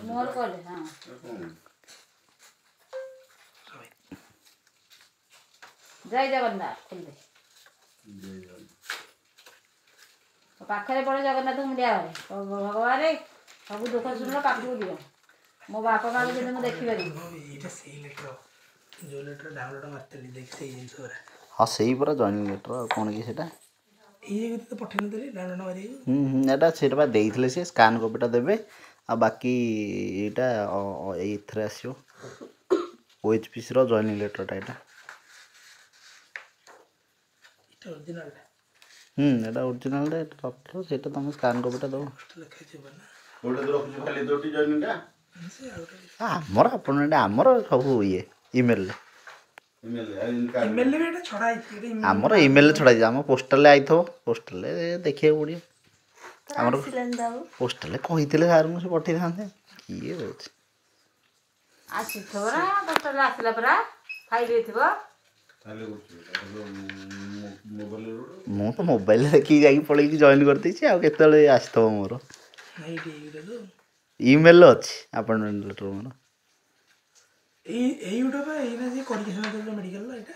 मोर कले हाँ जय जगन्नाथ खोल दे पाखे पड़े जगन्नाथ मुंडिया भगवान सब दुख शुण पाखक दियो मो बापा माँ को दिन देखी पारि हाँ सही पूरा जॉइनिंग लेटर कौन कि सेटा एटा सेटा बा देइथिले से स्कैन कॉपीटा देबे आ बाकी एटा एथरे आसियो ओएचपीसी रो जॉइनिंग लेटरटा एटा एटा ओरिजिनल रे रखो सेटा तुम स्कैन कॉपीटा दो ओटा तो रखु खाली दोटी जॉइनिंगटा हमर अपन हमर सब ये ईमेल रे ईमेल रे एटा छडा आइ हमर ईमेल छडा आइ हम पोस्टल ले आइथो पोस्टल ले देखिए पड़ी हमर पोस्टल ले कहितले सार मु से पठै थांते किए होछ आसी थोरा पोस्टल आसला परा फाइल हेथिबो मु तो मोबाइल देखि जाई पळै कि जॉइन करते छी आ केतले आस्थो मोर ईमेल अछि अपॉइंटमेंट लेटर मोर एई उडा बा एना जे करिके मेडिकल ला एटा